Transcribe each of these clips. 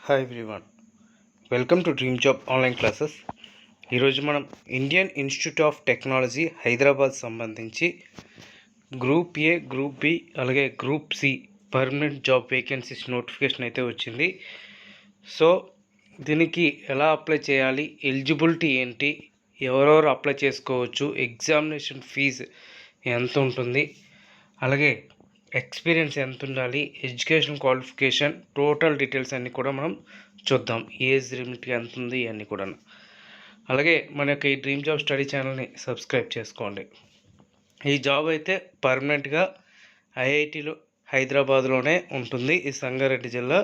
Hi everyone, welcome to dream job online classes. ఈరోజు మనం Indian Institute of Technology Hyderabad సంబంధించి group A, group B అలాగే group C permanent job vacancies notification అయితే వచ్చింది. So దీనికి ఎలా అప్లై చేయాలి, ఎలిజిబిలిటీ ఏంటి, ఎవరెవరు అప్లై చేసుకోవచ్చు, ఎగ్జామినేషన్ ఫీజు ఎంత ఉంటుంది, అలాగే ఎక్స్పీరియన్స్ ఎంత ఉండాలి, ఎడ్యుకేషన్ క్వాలిఫికేషన్, టోటల్ డీటెయిల్స్ అన్నీ కూడా మనం చూద్దాం. ఏజ్ లిమిట్ ఎంత ఉంది ఇవన్నీ కూడా. అలాగే మన యొక్క ఈ డ్రీమ్ జాబ్ స్టడీ ఛానల్ని సబ్స్క్రైబ్ చేసుకోండి. ఈ జాబ్ అయితే పర్మనెంట్గా ఐఐటిలో హైదరాబాద్లోనే ఉంటుంది. ఈ సంగారెడ్డి జిల్లా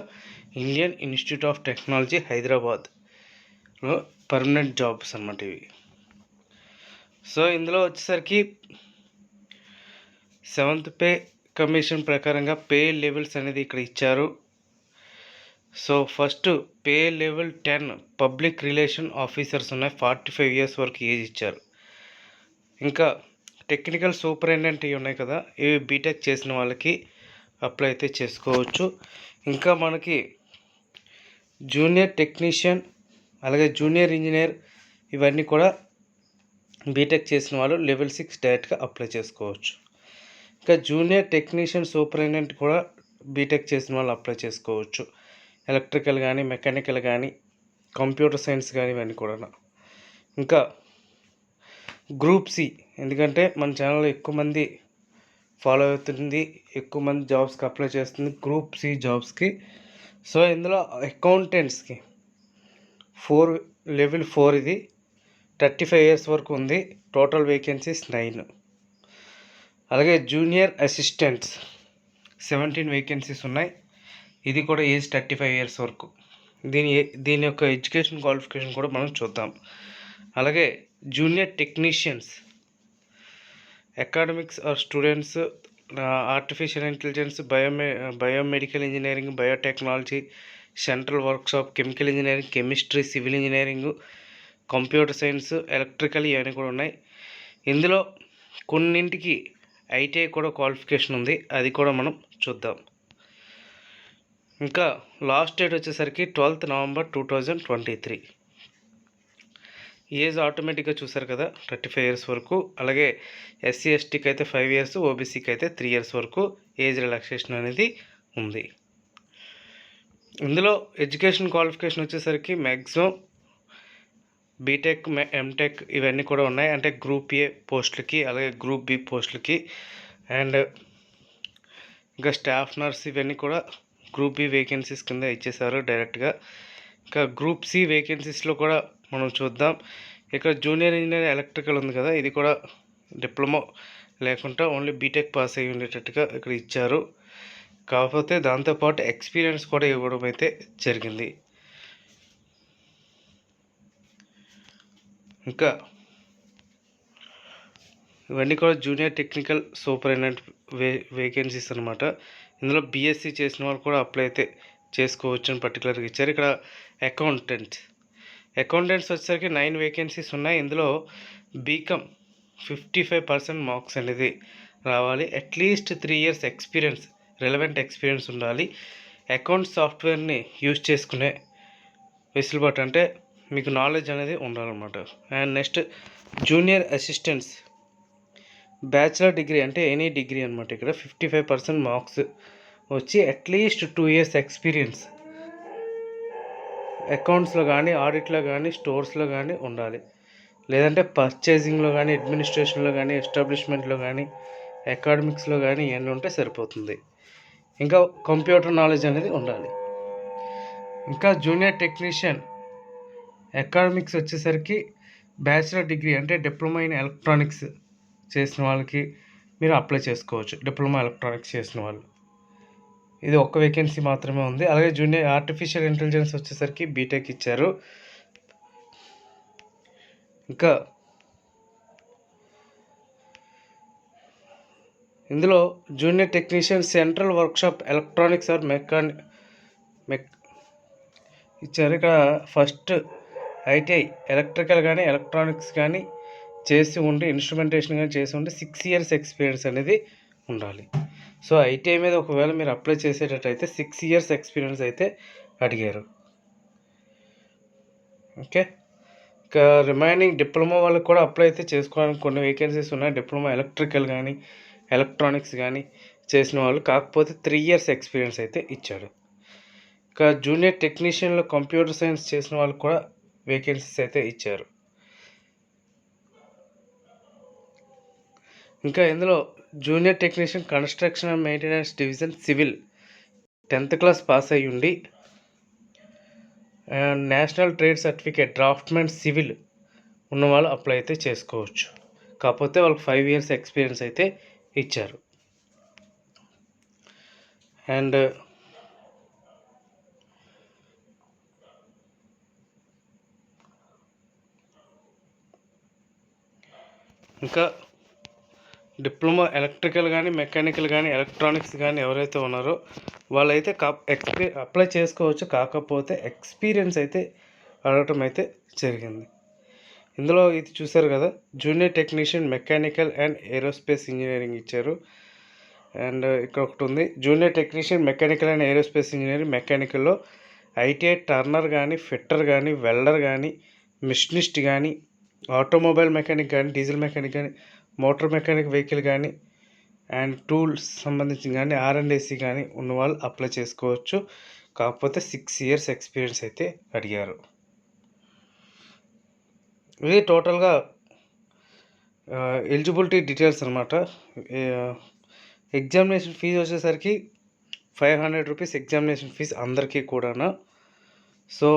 ఇండియన్ ఇన్స్టిట్యూట్ ఆఫ్ టెక్నాలజీ హైదరాబాద్లో పర్మనెంట్ జాబ్స్ అన్నమాట ఇవి. సో ఇందులో వచ్చేసరికి 7th పే కమిషన్ ప్రకారంగా పే లెవెల్స్ అనేది ఇక్కడ ఇచ్చారు. So first pay level 10 public relation officers ఉన్నాయి, 45 years వరకు ఏజ్ ఇచ్చారు. ఇంకా టెక్నికల్ సూపరింటెండెంట్ ఇవి ఉన్నాయి కదా, ఇవి బీటెక్ చేసిన వాళ్ళకి అప్లై అయితే చేసుకోవచ్చు. ఇంకా మనకి జూనియర్ టెక్నీషియన్ అలాగే జూనియర్ ఇంజనీర్ ఇవన్నీ కూడా బీటెక్ చేసిన వాళ్ళు లెవెల్ 6 డైరెక్ట్గా అప్లై చేసుకోవచ్చు. ఇంకా జూనియర్ టెక్నీషియన్ సూపరింటెండెంట్ కూడా బీటెక్ చేసిన వాళ్ళు అప్లై చేసుకోవచ్చు. ఎలక్ట్రికల్ కానీ, మెకానికల్ కానీ, కంప్యూటర్ సైన్స్ కానీ ఇవన్నీ కూడా. ఇంకా గ్రూప్ సి, ఎందుకంటే మన ఛానల్లో ఎక్కువ మంది ఫాలో అవుతుంది, ఎక్కువ మంది జాబ్స్కి అప్లై చేస్తుంది గ్రూప్ సి జాబ్స్కి. సో ఇందులో అకౌంటెంట్స్కి లెవెల్ 4 ఇది 35 years వరకు ఉంది. Total vacancies 9. అలాగే జూనియర్ అసిస్టెంట్స్ 17 వేకెన్సీస్ ఉన్నాయి. ఇది కూడా ఏజ్ 35 years వరకు. దీని యొక్క ఎడ్యుకేషన్ క్వాలిఫికేషన్ కూడా మనం చూద్దాం. అలాగే junior technicians academics or students artificial intelligence, biomedical engineering, biotechnology, central workshop, chemical engineering, chemistry, civil engineering, computer science, electrical ఇవన్నీ కూడా ఉన్నాయి. ఇందులో కొన్నింటికి ఐటీఐ కూడా క్వాలిఫికేషన్ ఉంది, అది కూడా మనం చూద్దాం. ఇంకా లాస్ట్ డేట్ వచ్చేసరికి 12th November 2023. ఏజ్ ఆటోమేటిక్గా చూసారు కదా 35 years వరకు. అలాగే ఎస్సీ ఎస్టీకి అయితే 5 years, ఓబీసీకి అయితే 3 years వరకు ఏజ్ రిలాక్సేషన్ అనేది ఉంది. ఇందులో ఎడ్యుకేషన్ క్వాలిఫికేషన్ వచ్చేసరికి మ్యాక్సిమం బీటెక్, ఎంటెక్ ఇవన్నీ కూడా ఉన్నాయి. అంటే గ్రూప్ ఏ పోస్టులకి అలాగే గ్రూప్ బి పోస్టులకి. అండ్ ఇంకా స్టాఫ్ నర్స్ ఇవన్నీ కూడా గ్రూప్ బి వేకెన్సీస్ కింద ఇచ్చేసారు డైరెక్ట్గా. ఇంకా గ్రూప్ సి వేకెన్సీస్లో కూడా మనం చూద్దాం. ఇక్కడ జూనియర్ ఇంజనీర్ ఎలక్ట్రికల్ ఉంది కదా, ఇది కూడా డిప్లొమా లేకుండా ఓన్లీ బీటెక్ పాస్ అయ్యి ఉండేటట్టుగా ఇక్కడ ఇచ్చారు. కాకపోతే దాంతోపాటు ఎక్స్పీరియన్స్ కూడా ఇవ్వడం అయితే జరిగింది. ఇంకా ఇవన్నీ కూడా జూనియర్ టెక్నికల్ సూపరింటెండెంట్ వేకెన్సీస్ అనమాట. ఇందులో బీఎస్సీ చేసిన వాళ్ళు కూడా అప్లై అయితే చేసుకోవచ్చు అని పర్టికులర్గా ఇచ్చారు. ఇక్కడ అకౌంటెంట్స్ వచ్చేసరికి 9 వేకెన్సీస్ ఉన్నాయి. ఇందులో బీకామ్ 55% మార్క్స్ అనేది రావాలి. At least 3 years experience, relevant experience ఉండాలి. అకౌంట్ సాఫ్ట్వేర్ని యూజ్ చేసుకునే వెసులుబాటు, అంటే మీకు నాలెడ్జ్ అనేది ఉండాలన్నమాట. And next junior assistants bachelor degree, అంటే ఎనీ డిగ్రీ అనమాట. ఇక్కడ 55% మార్క్స్ వచ్చి అట్లీస్ట్ 2 years ఎక్స్పీరియన్స్ అకౌంట్స్లో కానీ, ఆడిట్లో కానీ, స్టోర్స్లో కానీ ఉండాలి. లేదంటే పర్చేసింగ్లో కానీ, అడ్మినిస్ట్రేషన్లో కానీ, ఎస్టాబ్లిష్మెంట్లో కానీ, అకాడమిక్స్లో కానీ ఇవన్నీ ఉంటే సరిపోతుంది. ఇంకా కంప్యూటర్ నాలెడ్జ్ అనేది ఉండాలి. ఇంకా జూనియర్ టెక్నీషియన్ అకాడమిక్స్ వచ్చేసరికి బ్యాచిలర్ డిగ్రీ, అంటే డిప్లొమా ఇన్ ఎలక్ట్రానిక్స్ చేసిన వాళ్ళకి మీరు అప్లై చేసుకోవచ్చు. డిప్లొమా ఎలక్ట్రానిక్స్ చేసిన వాళ్ళు, ఇది ఒక్క వేకెన్సీ మాత్రమే ఉంది. అలాగే జూనియర్ ఆర్టిఫిషియల్ ఇంటెలిజెన్స్ వచ్చేసరికి బీటెక్ ఇచ్చారు. ఇంకా ఇందులో junior technician central workshop electronics or ఇచ్చారు. ఇక్కడ ఫస్ట్ ఐటీఐ ఎలక్ట్రికల్ కానీ, ఎలక్ట్రానిక్స్ కానీ చేసి ఉండి, ఇన్స్ట్రుమెంటేషన్ కానీ చేసి ఉండి 6 years ఎక్స్పీరియన్స్ అనేది ఉండాలి. సో ఐటీఐ మీద ఒకవేళ మీరు అప్లై చేసేటట్టయితే 6 years ఎక్స్పీరియన్స్ అయితే అడిగారు. ఓకే. ఇంకా రిమైనింగ్ డిప్లొమా వాళ్ళకి కూడా అప్లై అయితే చేసుకోవడానికి కొన్ని వేకెన్సీస్ ఉన్నాయి. డిప్లొమా ఎలక్ట్రికల్ కానీ ఎలక్ట్రానిక్స్ కానీ చేసిన వాళ్ళు, కాకపోతే 3 years ఎక్స్పీరియన్స్ అయితే ఇచ్చాడు. ఇంకా జూనియర్ టెక్నీషియన్లో కంప్యూటర్ సైన్స్ చేసిన వాళ్ళకి కూడా వేకెన్సీస్ అయితే ఇచ్చారు. ఇంకా ఇందులో junior technician construction and maintenance division civil 10th class pass అయ్యి ఉండి national trade certificate draughtsmen civil ఉన్నవాళ్ళు అప్లై అయితే చేసుకోవచ్చు. కాకపోతే వాళ్ళకి 5 years ఎక్స్పీరియన్స్ అయితే ఇచ్చారు. అండ్ ఇంకా డిప్లొమా ఎలక్ట్రికల్ కానీ మెకానికల్ కానీ ఎలక్ట్రానిక్స్ కానీ ఎవరైతే ఉన్నారో వాళ్ళైతే అప్లై చేసుకోవచ్చు. కాకపోతే ఎక్స్పీరియన్స్ అయితే అడగటం అయితే జరిగింది. ఇందులో ఇది చూసారు కదా, junior technician mechanical and aerospace engineering ఇచ్చారు. అండ్ ఇక్కడ ఒకటి ఉంది, junior technician mechanical and aerospace engineering మెకానికల్లో ఐటీఐ టర్నర్ కానీ ఫిట్టర్ కానీ వెల్డర్ కానీ మిషనిస్ట్ కానీ ఆటోమొబైల్ మెకానిక్ కానీ డీజిల్ మెకానిక్ కానీ మోటార్ మెకానిక్ వెహికల్ కానీ అండ్ టూల్స్ సంబంధించి కానీ R&AC కానీ ఉన్నవాళ్ళు అప్లై చేసుకోవచ్చు. కాకపోతే 6 years ఎక్స్పీరియన్స్ అయితే అడిగారు. ఇది టోటల్గా ఎలిజిబిలిటీ డీటెయిల్స్ అనమాట. ఎగ్జామినేషన్ ఫీజు వచ్చేసరికి 500 rupees ఎగ్జామినేషన్ ఫీజు అందరికీ కూడాను. So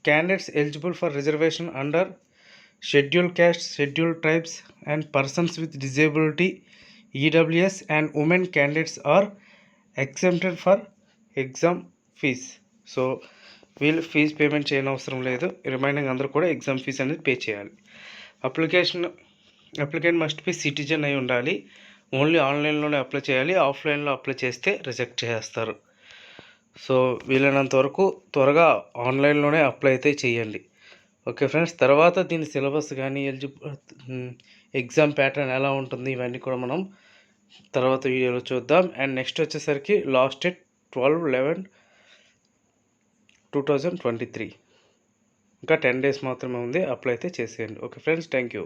candidates eligible for reservation under schedule caste, schedule tribes and persons with disability, EWS and women candidates are exempted for exam fee. So వీళ్ళు fee payment చేయని అవసరం లేదు. Remaining అందరూ కూడా exam fee అనేది pay చేయాలి. అప్లికెంట్ మస్ట్ బి సిటిజన్ అయి ఉండాలి. ఓన్లీ ఆన్లైన్లోనే అప్లై చేయాలి. ఆఫ్లైన్లో అప్లై చేస్తే రిజెక్ట్ చేస్తారు. సో వీలైనంత వరకు త్వరగా ఆన్లైన్లోనే అప్లై అయితే చేయండి. ఓకే ఫ్రెండ్స్, తర్వాత దీని సిలబస్ కానీ ఎగ్జామ్ ప్యాటర్న్ ఎలా ఉంటుంది ఇవన్నీ కూడా మనం తర్వాత వీడియోలో చూద్దాం. అండ్ నెక్స్ట్ వచ్చేసరికి లాస్ట్ డేట్ 12/11/2023. ఇంకా 10 days మాత్రమే ఉంది. అప్లై అయితే చేసేయండి. Okay friends, thank you.